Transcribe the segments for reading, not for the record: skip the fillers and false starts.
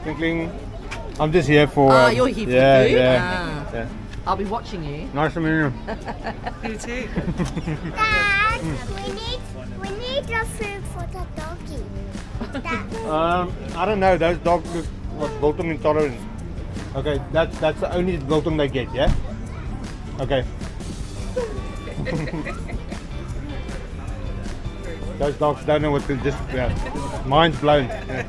Twinkling. I'm just here for... you're here for yeah, food? Yeah. I'll be watching you. Nice to meet you. You too. Dad, we need a food for the doggy. Dad. I don't know. Those dogs look like biltong intolerant. Okay, that's the only biltong they get, yeah? Okay. Those dogs don't know what to just... mind's blown. Yeah.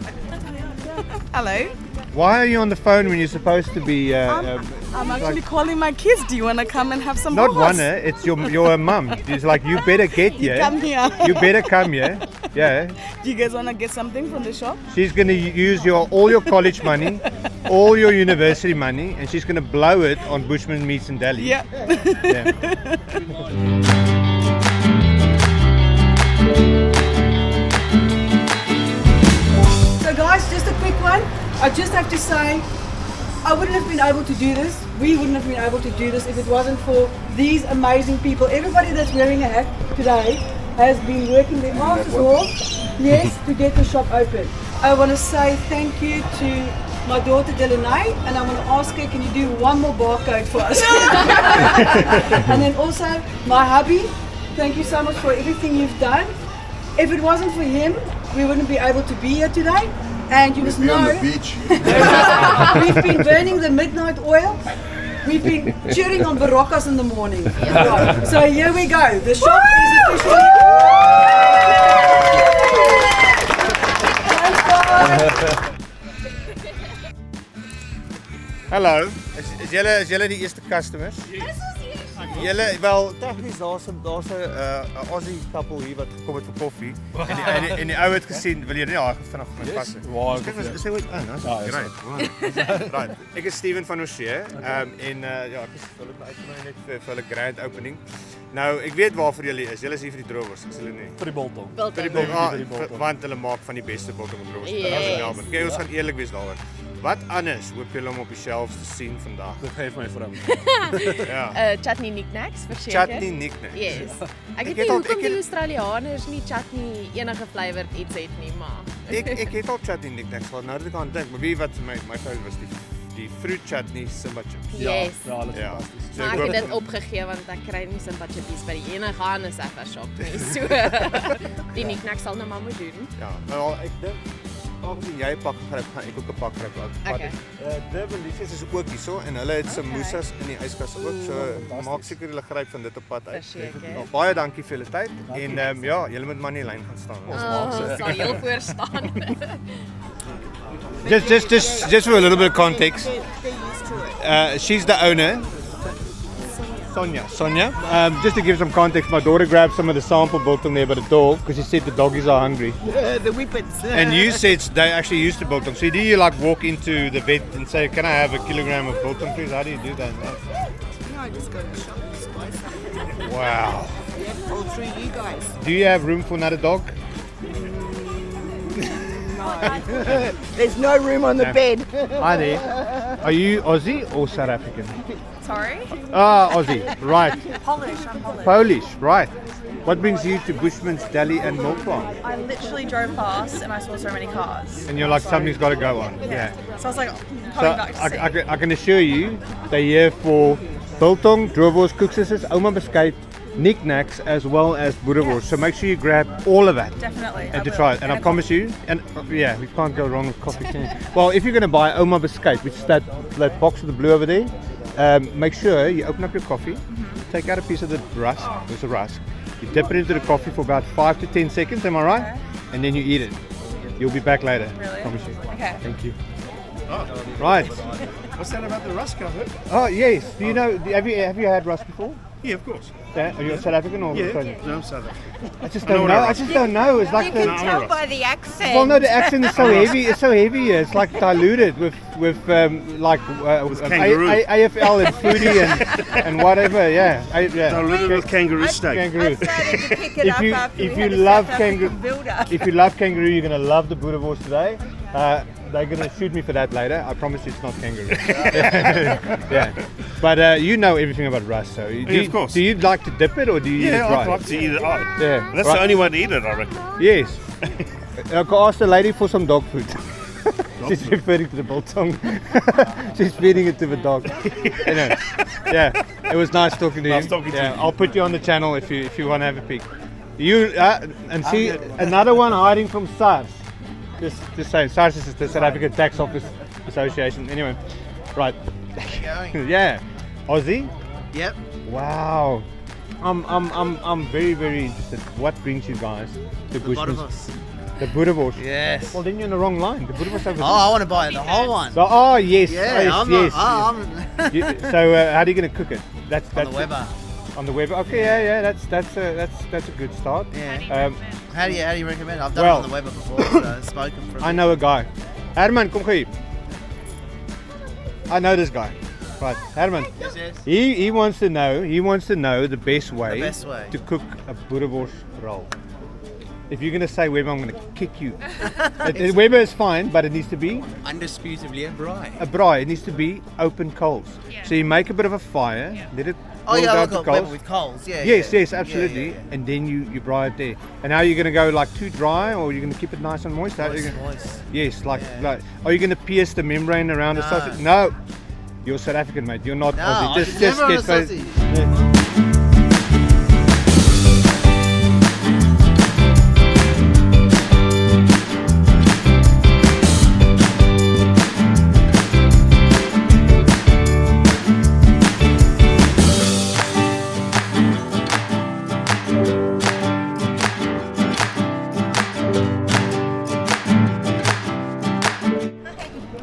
Hello. Why are you on the phone when you're supposed to be... I'm actually calling my kids. Do you want to come and have some not boerewors? one, it's your mum. She's like, you better get here. Come here. You better come here. Yeah. Do you guys want to get something from the shop? She's going to use all your college money, all your university money, and she's going to blow it on Bushman meats and Deli. Yeah. Yeah. So guys, just a quick one. I just have to say, I wouldn't have been able to do this. We wouldn't have been able to do this if it wasn't for these amazing people. Everybody that's wearing a hat today has been working their asses off, yes, to get the shop open. I want to say thank you to my daughter Deli, and I want to ask her, can you do one more barcode for us? And then also my hubby, thank you so much for everything you've done. If it wasn't for him, we wouldn't be able to be here today. And you must know, on the beach. we've been burning the midnight oil. We've been cheering on Barocas in the morning. Right. So here we go. The shop is officially. Hallo, is julle die eerste customers? Julle, wel, tegnies daar's 'n Aussie couple hier wat gekom het vir koffie. En die ou het gesien, wil jy nie daar vanaf my pas nie. Wow, Is hy ooit aan? Great. Right. Ek is Steven van Oorsee. En ek is hulle uitgenooi net vir hulle grand opening. Nou, ek weet waarvoor julle is. Julle is hier vir die Boerewors, is julle nie? Vir die biltong. Vir die biltong, want hulle maak van die beste biltong en Boerewors in Melbourne. Okay, ons gaan eerlik wees daaroor. Wat anders hoop julle om op die shelves te sien vandag? Dit geef my vrou. Ja. Chutney knickknacks verseker. Chutney knickknacks. Yes. Ek weet nie hoekom die Australianers nie chutney enige flavored iets het nie, maar ek het al chutney knickknacks gehad. Nou dat ek aan dink, maar wie wat my favourite was die fruit chutney Simba chips. yes. Ja, dit is fantasties. Maar ek het dit opgegee want ek kry nie Simba chippies by die enige ander Safa shop nie. So die knickknacks sal nou maar moet doen. Ja, nou ek dink aangezien jy 'n pak gegryp, gaan ek ook 'n pak gryp. Okay. Delicious is ook hierso en hulle het samosas in die yskas ook. So maak seker julle gryp van dit op pad uit. Verseker. Baie dankie vir julle tyd en ja, julle moet maar in die lyn gaan staan. Ons sal heel voor staan. Just for a little bit of context. She's the owner. Sonia. Just to give some context, my daughter grabbed some of the sample biltong there by the door because she said the doggies are hungry. The whippets. And you said they actually used the biltong. So do you like walk into the vet and say, can I have a kilogram of biltong please? How do you do that? No, I just go to the shop and buy something. Wow. All through you guys. Do you have room for another dog? There's no room on the bed. Hi there. Are you Aussie or South African? Sorry? Aussie, right. Polish, I'm Polish. Polish, right. What brings you to Bushman's Deli and Milk Farm? I literally drove past and I saw so many cars. And you're like, something's got to go on. Yeah. So I was like, So coming back to see. I can assure you, they're here for biltong, Boerewors, koeksisters, oma beskuit, knickknacks, as well as Boerewors. So make sure you grab all of that. Definitely. And to try it. And I promise you, and yeah, we can't go wrong with coffee. Can you? Well, if you're going to buy oma beskuit, which is that box with the blue over there, make sure you open up your coffee, take out a piece of the rusk, there's a rusk, you dip it into the coffee for about 5 to 10 seconds, am I right? Okay. And then you eat it. You'll be back later. Really? Promise you. Okay. Thank you. Right. What's that about the rusk, I heard? Oh yes. Do you know? Have you had rusk before? Yeah, of course. Yeah. Are you South African or Australian? No, I'm South African. I just don't know. I just don't know. It's like the. Tell by the accent. Well, no, the accent is so heavy. It's so heavy here. It's like diluted with kangaroo. AFL and foodie and whatever. Yeah. Diluted with kangaroo steak. Kangaroo. I started to pick it up after If we you had a love South kangaroo, African builder. if you love kangaroo, you're gonna love the Boerewors today. They're gonna shoot me for that later. I promise you, it's not kangaroo. Yeah. But you know everything about rusk, so Of course. Do you like to dip it or do you? Yeah, eat it I'd like to eat it. Yeah. That's the only way to eat it, I reckon. Yes. I asked the lady for some dog food. She's referring to the biltong. She's feeding it to the dog. Anyway, yeah, it was nice talking to you. Nice talking to yeah, you. I'll put you on the channel if you want to have a peek. You and see another one hiding from SARS. Just saying, SARS is the South African Tax Office Association. Anyway, right. Yeah, Aussie. Yep. Wow. I'm very interested. What brings you guys to Bushman's? Boerewors. The Boerewors. Yes. Well, then you're in the wrong line. The Boerewors over Oh, I want to buy the whole one. there. Oh yes. Yeah, yes, I'm yes, not. yes. So how are you going to cook it? That's On the Weber. On the Weber. Okay, yeah. That's a good start. Yeah. How do you recommend it? I've done well- it on the Weber before, so spoken from. I know a guy. Herman, kom hier. I know this guy. Right, Herman. Yes. He wants to know the best way, best way. to cook a Boerewors roll. If you're gonna say Weber, I'm gonna kick you. Weber is fine, but it needs to be Undisputably a braai. a braai. It needs to be open coals. So you make a bit of a fire, let it Oh boil yeah, down I've to got Weber coals. with coals. Yeah. Yes, yeah. yes, absolutely. Yeah. And then you braai it there. And how are you gonna go, like too dry, or are you gonna keep it nice and moist? How are you Moist, gonna- moist. Yes, like, Yeah. like, are you gonna pierce the membrane around the No. sausage? No, you're South African, mate. You're not No, Aussie. I Just was never on a get those- sausage. Yeah.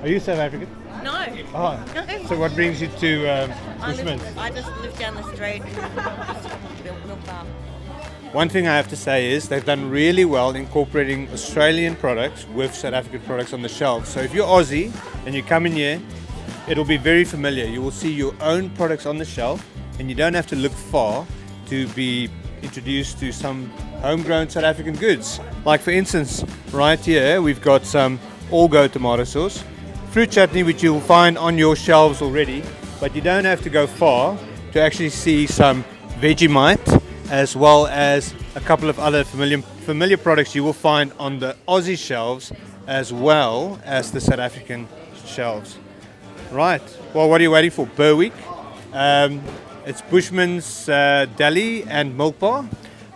Are you South African? No. Oh, so what brings you to Bushman? I just live down the street. Milk bar. One thing I have to say is they've done really well incorporating Australian products with South African products on the shelf. So if you're Aussie and you come in here, it'll be very familiar. You will see your own products on the shelf, and you don't have to look far to be introduced to some homegrown South African goods. Like for instance, right here we've got some all-go tomato sauce, fruit chutney, which you'll find on your shelves already, but you don't have to go far to actually see some Vegemite, as well as a couple of other familiar products you will find on the Aussie shelves as well as the South African shelves. Right, well, what are you waiting for? Berwick. It's Bushman's Deli and Milk Bar.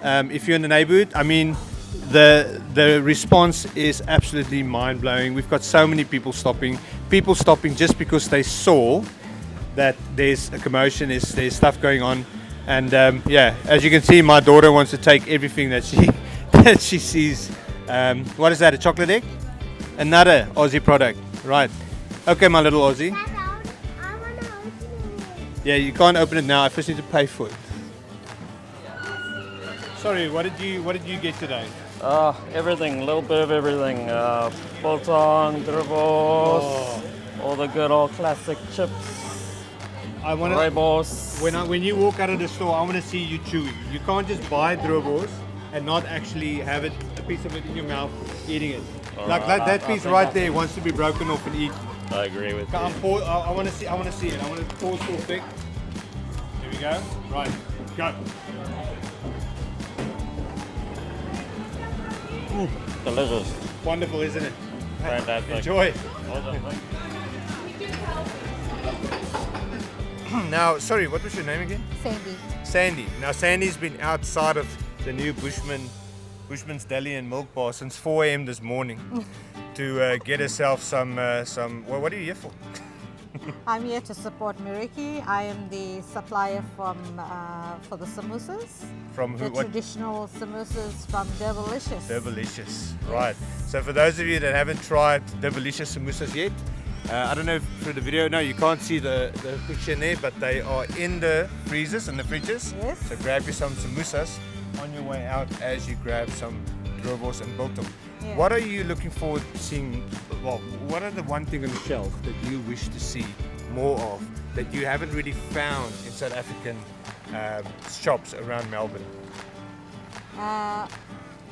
If you're in the neighborhood, I mean, the response is absolutely mind-blowing. We've got so many people stopping just because they saw that there's a commotion, there's stuff going on. And yeah, as you can see, my daughter wants to take everything that she sees. What is that, a chocolate egg? Another Aussie product, right. Okay, my little Aussie. I want to open it. Yeah, you can't open it now, I first need to pay for it. Sorry, what did you get today? Everything, a little bit of everything. Biltong, Boerewors, all the good old classic chips, I want to. Boerewors. When you walk out of the store, I want to see you chewing. You can't just buy Boerewors and not actually have it, a piece of it in your mouth, eating it. Like that piece right there wants to be broken off and eaten. I agree with you. I want to see it. I want to pause real quick. Here we go. Right, go. Delicious. Wonderful, isn't it? Fantastic. Enjoy. Now, sorry, what was your name again? Sandy. Sandy. Now, Sandy's been outside of the new Bushman's Deli and Milk Bar since 4 a.m. this morning to get herself some. Well, what are you here for? I'm here to support Miriki. I am the supplier for the samosas. From who? The traditional samosas from Delicious. Delicious, right. So for those of you that haven't tried Delicious samosas yet, I don't know if through the video, no, you can't see the picture in there, but they are in the freezers and the fridges. Yes. So grab you some samosas on your way out as you grab some Boerewors and biltong. Yeah. What are you looking forward to seeing? Well, what are the one thing on the shelf that you wish to see more of that you haven't really found in South African shops around Melbourne?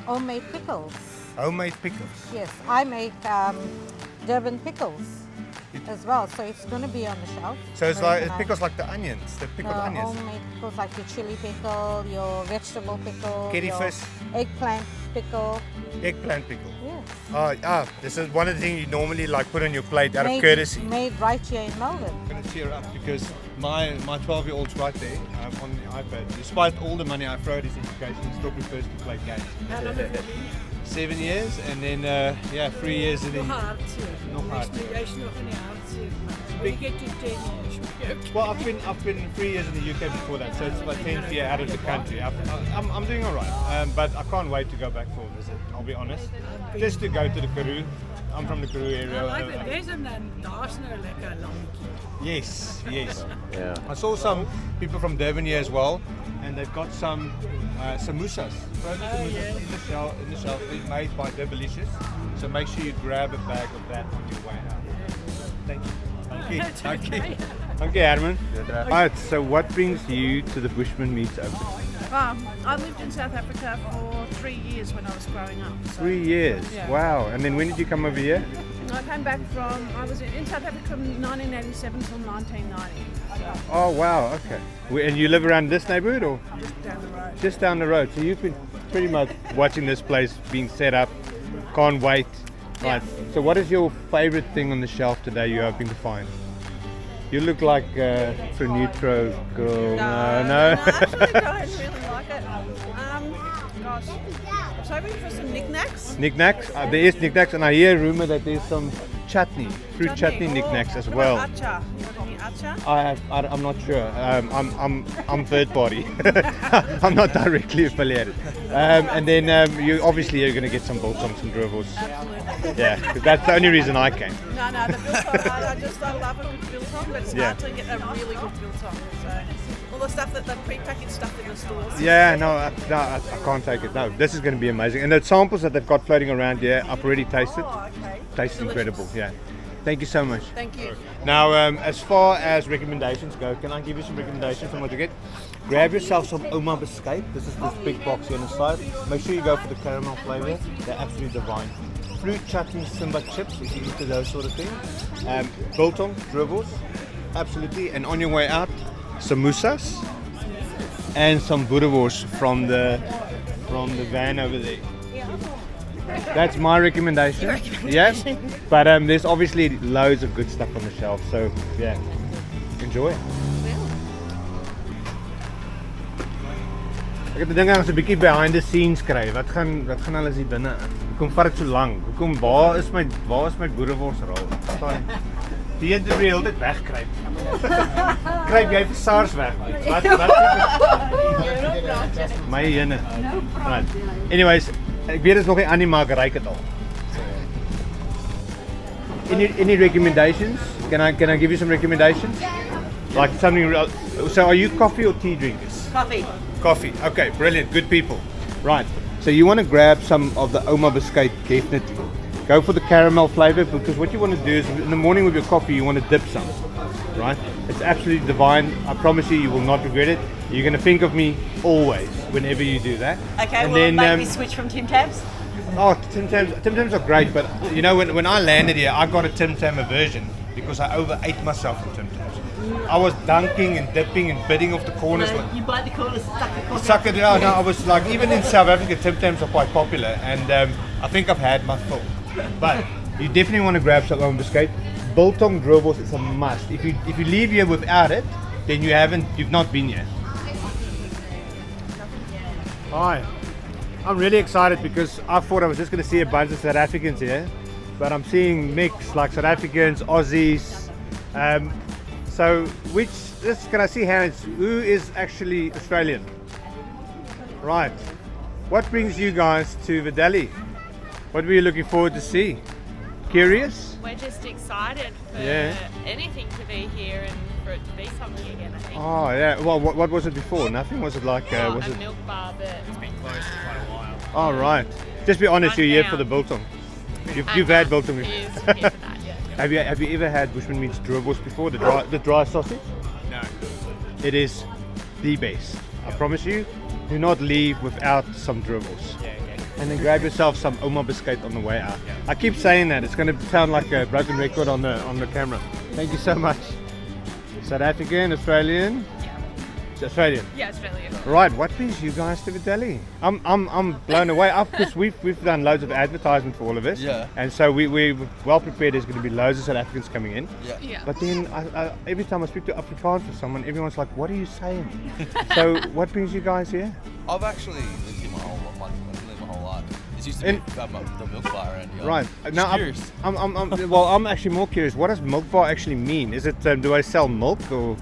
Homemade pickles. Homemade pickles. Yes, I make Durban pickles as well, so it's going to be on the shelf. So it's Very like it's nice. pickles like the onions, the pickled onions. Homemade pickles like your chili pickle, your vegetable pickle, Kitty your fish. eggplant pickle. Eggplant pickle. Yes. This is one of the things you normally like put on your plate out of Made- courtesy. Made right here in Melbourne. I'm going to cheer up because my 12-year-old's right there on the iPad. Despite all the money I throw at his education, he still prefers to play games. How long have you been here? 7 years and then 3 years in the Hartseer. Nog hartseer. Jy is nog in die hartseer. When you get to 10 years, you'll be okay. Well, I've been 3 years in the UK before that, so it's my 10th year out of the country. I'm doing all right, but I can't wait to go back for a visit. I'll be honest, just to go to the Karoo. I'm from the Karoo area. I like it. There's een daar's nou lekker lammetjie. Yes. Yeah. I saw some people from Durban here as well, and they've got some samosas. Frozen samosas in the shelf, they're made by Delicious. So make sure you grab a bag of that on your way out. Thank you. Thank you, Herman. Right, so what brings you to the Bushman Meets Open? I lived in South Africa for 3 years when I was growing up. So 3 years. Yeah. Wow. And then when did you come over here? I came back I was in South Africa from 1987 till 1990. So Oh wow. Okay. And you live around this neighborhood or just down the road. just down the road? So you've been pretty much watching this place being set up. Can't wait. Right. So what is your favorite thing on the shelf today you're hoping to find? You look like a neutro girl. No. I actually don't really like it. Gosh, I was hoping for some knickknacks. Knickknacks? There is knickknacks, and I hear a rumor that there's some chutney, fruit chutney knickknacks as What well. about acha? You got any acha? I'm not sure. I'm third party. I'm not directly affiliated. And then you're going to get some biltong, some Boerewors. Absolutely. Yeah, 'cause that's the only reason I came. No, the biltong, I love a good biltong, but it's hard to get a really good biltong. So, all the stuff the pre-packaged stuff in the stores. Yeah, I can't take it. No, this is going to be amazing. And the samples that they've got floating around here, I've already tasted. Oh, okay. Tastes Delicious. incredible. Yeah. Thank you so much. Thank you. Now, as far as recommendations go, can I give you some recommendations on what to get? Grab yourself some Oma biscuit. This is this big box here on the side. Make sure you go for the caramel flavor. They're absolutely divine. Fruit chutney Simba chips, if you're into those sort of things. Biltong, Boerewors, absolutely. And on your way out, samosas and some Boerewors from the van over there. That's my recommendation. Yeah, but there's obviously loads of good stuff on the shelf. So yeah, enjoy. Ek het gedink ons 'n bietjie behind the scenes kry. Wat gaan hulle hier binne? Hoekom vat dit so lank? Waar is my Boerewors rol? Die een wat die hele tyd wegkruip. Kruip jy vir SARS weg? Wat? My jene. Right. Anyways, ek weet is nog nie aan nie, maar ek ruik dit al. Any recommendations? Can I give you some recommendations? Like something real. So are you coffee or tea drinkers? Coffee. Okay, brilliant. Good people. Right. So you want to grab some of the Oma biscuit, definitely. Go for the caramel flavor because what you want to do is in the morning with your coffee you want to dip some. Right? It's absolutely divine. I promise you will not regret it. You're going to think of me always whenever you do that. Okay, and well, then, make me switch from Tim Tams. Oh, Tim Tams are great, but you know when I landed here, I got a Tim Tam aversion because I overate myself in Tim Tams. I was dunking and dipping and biting off the corners. You bite the corners, Suck it out. No, I was like, even in South Africa, Tim Tams are quite popular, and I think I've had my fill. But you definitely want to grab some Oma biscuit. Biltong Boerewors is a must. If you leave here without it, then you've not been here. Hi. I'm really excited because I thought I was just going to see a bunch of South Africans here, but I'm seeing mix like South Africans, Aussies. So can I see hands? Who is actually Australian? Right. What brings you guys to the Deli? What were you looking forward to see? Curious? We're just excited for anything to be here and for it to be something again, I think. Oh yeah. Well, what was it before? Nothing. Was it like? Was a it? milk bar, but it's been closed for quite a while. Oh right. Just be honest. You're here now. for the biltong. You've had biltong. Here for that, yeah. Have you ever had Bushman meets Boerewors before? The dry sausage? No. It is the best. I promise you. Do not leave without some Boerewors. Yeah. And then grab yourself some Oma biscuit on the way out. I keep saying that. It's going to sound like a broken record on the camera. Thank you so much. South African, Australian. It's Australian. Yeah, Australian. Right, what brings you guys to the Deli? I'm blown away. Because we've done loads of advertisement for all of this. Yeah. And so we're well prepared. There's going to be loads of South Africans coming in. Yeah. Yeah. But then every time I speak to Afrikaans or someone, everyone's like, "What are you saying?" So what brings you guys here? I've actually lived here my whole life. This used to be the milk bar around here. Right. Just curious. I'm actually more curious. What does milk bar actually mean? Is it do I sell milk or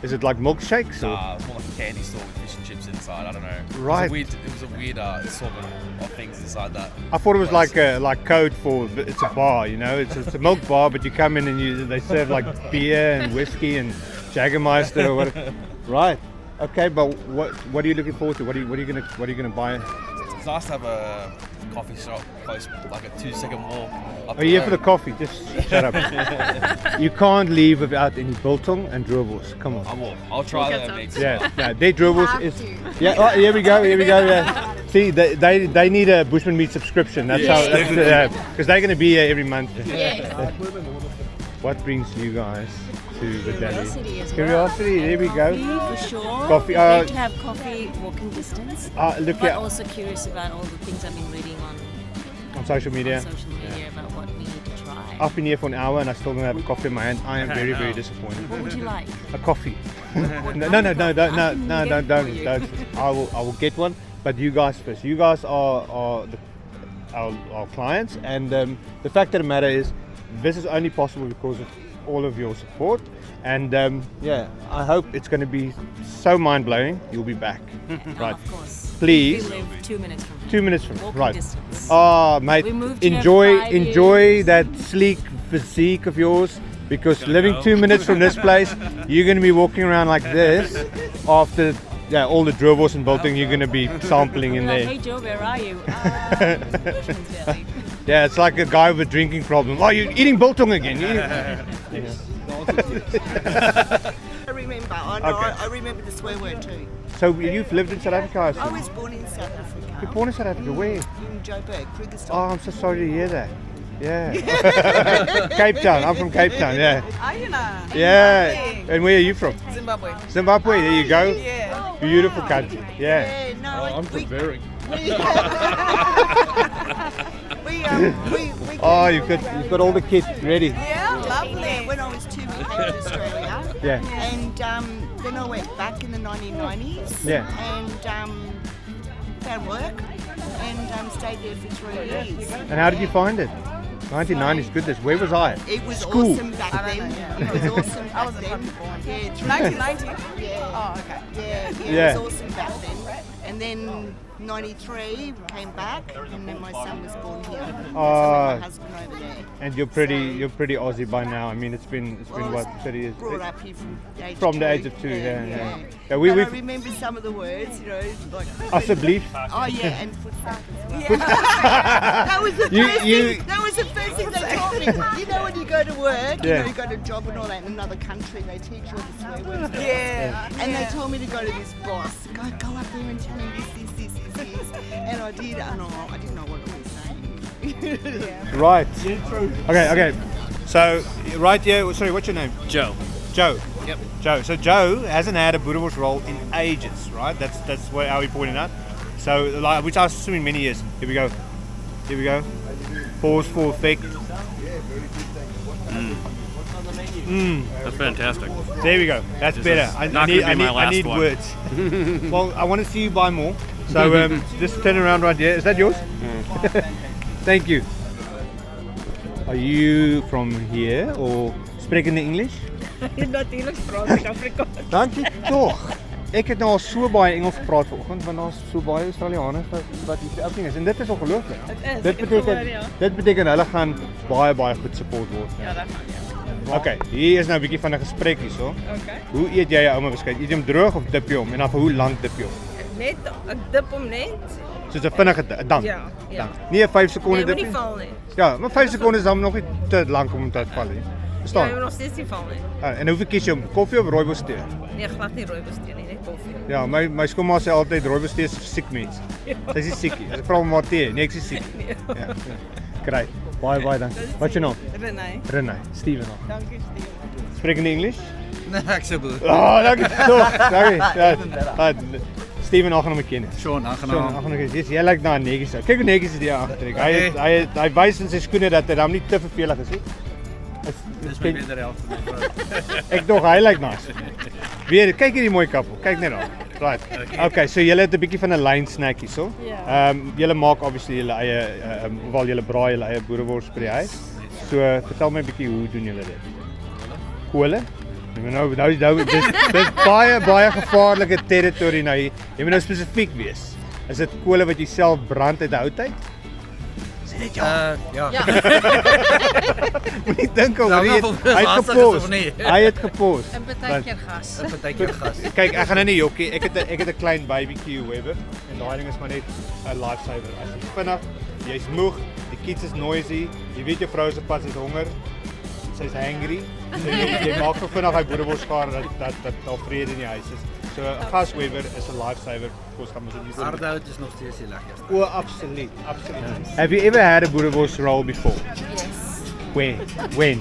is it like milkshakes? Or? It's more like a candy store with fish and chips inside. I don't know. Right. It was a weird assortment of things inside that. I thought it was place. like code for it's a bar, you know. It's a milk bar, but you come in and they serve like beer and whiskey and Jägermeister or what. Right. Okay, but what are you looking forward to? What are you gonna buy? It's nice to have a coffee shop close, like a 2-second walk. Are you here for the coffee? Just shut up. You can't leave without any biltong and Boerewors. Come on. I will. I'll try that next. Yeah, their Boerewors is. Yeah. Oh, here we go. Yeah. See, they need a Bushman meat subscription. That's how. Because they're going to be here every month. Yes. What brings you guys to the Deli? Curiosity as well. Curiosity. There we go. Coffee for sure. Coffee. Like to have coffee walking distance. Look but here. also curious about all the things I've been reading On social media. About what we need to try. I've been here for an hour and I still don't have a coffee in my hand. I am very, very disappointed. What would you like? A coffee. No, don't. I will get one. But you guys first. You guys are our clients, and the fact of the matter is, this is only possible because of all of your support. And I hope it's going to be so mind blowing. You'll be back, right? Of course. Please. We live 2 minutes from here. 2 minutes from Walking right. distance. Oh, mate, We moved here enjoy 5 enjoy that sleek physique of yours, because living 2 minutes from this place, you're going to be walking around like this after all the Boerewors and bolting. You're going to be sampling in Like, there. hey Joe, where are you? Yeah, it's like a guy with a drinking problem. Oh, you're eating biltong again. I remember. I know. Okay. I remember the swear word too. So you've lived in South Africa? I I assume? was born in South Africa. You're born in South Africa? Where? In Joburg, Krugersdorp. Oh, I'm so sorry to hear that. Yeah. Cape Town. I'm from Cape Town. Yeah. Are you now? Yeah. And where are you from? Zimbabwe. Zimbabwe. There you go. Yeah. Beautiful country. Yeah. Yeah, no, I'm from Berwick. we Oh, you've got all the kit ready. Yeah, lovely. When I was 2, we came to Australia. Yeah. And then I went back in the 1990s. Yeah. And found work and stayed there for 3 years. And how did you find it? 1990s, goodness. Where was I? It was School. awesome back then. It was awesome back I wasn't then. born. Yeah, 1990? Yeah. Oh, okay. Yeah, it was awesome back then. And then 93 we came back, and then my son was born here. So my husband over there. And you're pretty Aussie by now. I mean, it's been what, 30 years? Brought up here From the age of 2. Yeah. But We I remember some of the words, like. Asseblief. Oh yeah, and footstep. That was the first thing. That was the first thing they taught me. You know, when you go to work, you know, you go to a job and all that in another country, they teach you all the swear words. Yeah. And they told me to go to this boss. Go up there and tell him this. And I did, and I didn't know what it was saying. Right. Okay. So right here. Sorry, what's your name? Joe. Joe. Yep. Joe. So Joe hasn't had a Boerewors roll in ages, right? That's how he pointed out. So which I was assuming many years. Here we go. Pause for effect. That's fantastic. There we go. That's better. I need words. Well, I want to see you buy more. So just turn around right here. Is that yours? Thank you. Are you from here or speaking English? Natuurlijk praat ek Afrikaans. Dankie tog. Ek het nou al so baie Engels gepraat vanoggend, want daar's so baie Australiërs wat hier opening is en dit is ongelooflik. Dit beteken hulle gaan baie goed support word. Ja, dat gaan ja. Okay, hier is nou 'n bietjie van 'n gesprek hierso. Okay. Hoe eet jy jou ouma beskuit? Eet jy hom droog of dip jy hom? En dan vir hoe lank dip jy hom? Net, ek dip hom net. Soos 'n vinnige dank. Ja. Nie 'n 5 sekonde Nee, dip moet nie val nie. Ja, maar 5 sekondes is dan nog nie te lank om te val nie. Ja, Verstaan? jy moet nog steeds nie val nie. En hoeveel kies jy hom? Koffie of rooibos tee? Nee, glad nie rooibos tee nie, net koffie. Ja, my skoonma sê altyd rooibos tee is vir siek mense. Sy is nie siek nie. As ek vra hom maar tee, nee, ek is siek. Ja. Great. Baie dankie. What's your name? Renee. Renee. Steven. Dankie, Steven. Speak in English? Nee, ek sê boer. Oh, dankie. Dankie. Steven aangenaam ken. Sean, aangenaam. Jy lyk na 'n netjies. Kyk hoe netjies hy aangetrek. Hy wys in sy skoene dat hy dan nie te vervelig is nie. Dis my beter helft van my vrou. Ek dog hy lyk nice. Weer, kyk hierdie mooi kappel. Kyk net daar. Right. Okay, so julle het 'n bietjie van 'n lyn snack hierso. Ja. Julle maak obviously julle eie hoewel julle braai julle eie boerewors by die huis. So vertel my 'n bietjie hoe doen julle dit? Kole? Nou dis baie gevaarlike territory nou. Jy moet nou spesifiek wees. Is dit kole wat jy self brand uit 'n hout uit? Sê dit ja. Ja. Moenie dink oor hy het gepos. En partykeer gas. Kyk, ek gaan nou nie jokkie. Ek het 'n klein barbecue Weber en daai ding is maar net 'n lifesaver. As jy vinnig, jy's moeg, die kids is noisy, jy weet jou vrou se pas het honger. Sy's hangry. So jy maak vir vinnig hy boerewors skaar dat daar vrede in die huis is. So 'n gas Weber is 'n lifesaver. Kos gaan mos nie. Aardhout is nog steeds die lekkerste. Oh, absoluut. Have you ever had a boerewors roll before? Yes. Where? When?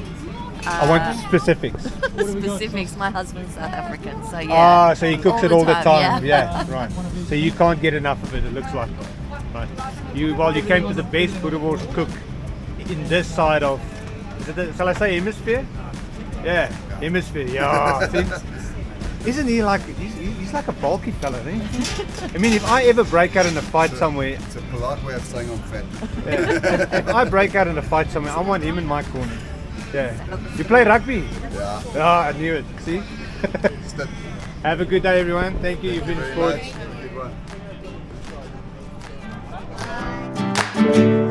I want specifics. Specifics. My husband's South African, so yeah. So he cooks it all the time. Yeah. Right. So you can't get enough of it. It looks like. Right. You came to the best boerewors cook in this side of. Shall I say hemisphere? Yeah, hemisphere. Yeah. See? Isn't he like he's like a bulky fella, isn't he? I mean, if I ever break out in a fight somewhere, it's a polite way of saying I'm fat. Yeah, if I break out in a fight somewhere, I want him in my corner. Yeah. You play rugby? Yeah. Oh, I knew it. See? Have a good day, everyone. Thank you. You've been sports. Good one.